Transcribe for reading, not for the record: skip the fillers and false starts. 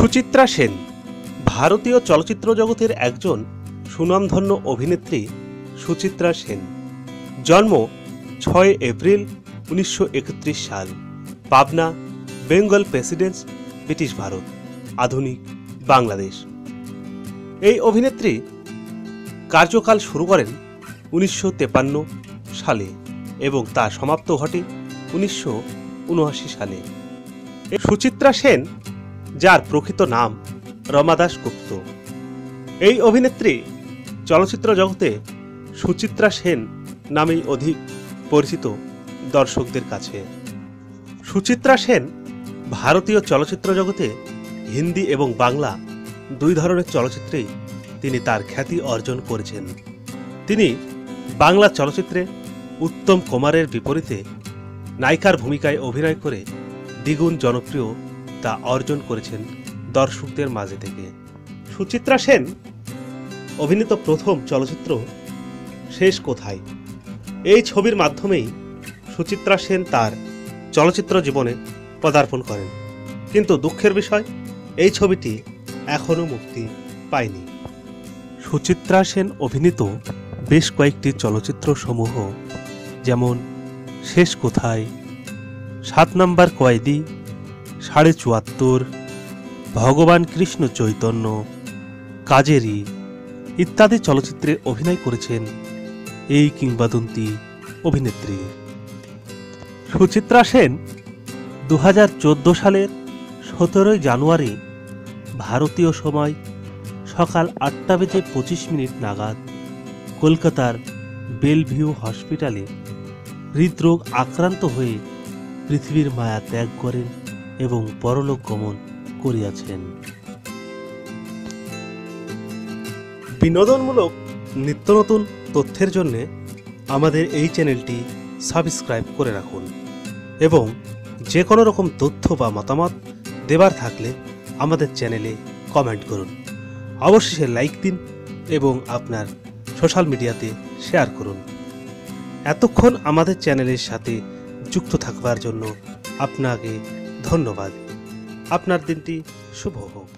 সুচিত্রা সেন ভারতীয় চলচ্চিত্র জগতের একজন সুনামধন্য অভিনেত্রী। সুচিত্রা সেন জন্ম 6 এপ্রিল 1931 সাল, পাবনা, বেঙ্গল প্রেসিডেন্সি, ব্রিটিশ ভারত, আধুনিক বাংলাদেশ। এই অভিনেত্রী কার্যকাল শুরু করেন 1953 সালে এবং তা সমাপ্ত ঘটে 1979 সালে। সুচিত্রা সেন, যার প্রকৃত নাম রমা দাশগুপ্ত, এই অভিনেত্রী চলচ্চিত্র জগতে সুচিত্রা সেন নামেই অধিক পরিচিত দর্শকদের কাছে। সুচিত্রা সেন ভারতীয় চলচ্চিত্র জগতে হিন্দি এবং বাংলা দুই ধরনের চলচ্চিত্রেই তিনি তার খ্যাতি অর্জন করেছেন। তিনি বাংলা চলচ্চিত্রে উত্তম কুমারের বিপরীতে নায়িকার ভূমিকায় অভিনয় করে দ্বিগুণ জনপ্রিয়তা অর্জন করেছেন দর্শকদের মাঝে থেকে। সুচিত্রা সেন অভিনীত প্রথম চলচ্চিত্র শেষ কোথায়, এই ছবির মাধ্যমেই সুচিত্রা সেন তার চলচ্চিত্র জীবনে পদার্পণ করেন, কিন্তু দুঃখের বিষয় এই ছবিটি এখনও মুক্তি পায়নি। সুচিত্রা সেন অভিনীত বেশ কয়েকটি চলচ্চিত্র সমূহ যেমন শেষ কোথায়, 7 নম্বর কয়েদি, 74.5, ভগবান কৃষ্ণ চৈতন্য, কাজেরি ইত্যাদি চলচ্চিত্রে অভিনয় করেছেন এই কিংবদন্তি অভিনেত্রী। সুচিত্রা সেন 2014 সালের 17 জানুয়ারি ভারতীয় সময় সকাল 8:25 নাগাদ কলকাতার বেলভিউ হসপিটালে হৃদরোগ আক্রান্ত হয়ে পৃথিবীর মায়া ত্যাগ করেন এবং পরলোক গমন করিয়াছেন। বিনোদনমূলক নিত্য নতুন তথ্যের জন্য আমাদের এই চ্যানেলটি সাবস্ক্রাইব করে রাখুন এবং যে কোনো রকম তথ্য বা মতামত দেবার থাকলে আমাদের চ্যানেলে কমেন্ট করুন। অবশেষে লাইক দিন এবং আপনার সোশ্যাল মিডিয়াতে শেয়ার করুন। এতক্ষণ আমাদের চ্যানেলের সাথে যুক্ত থাকবার জন্য আপনাকে ধন্যবাদ। আপনার দিনটি শুভ হোক।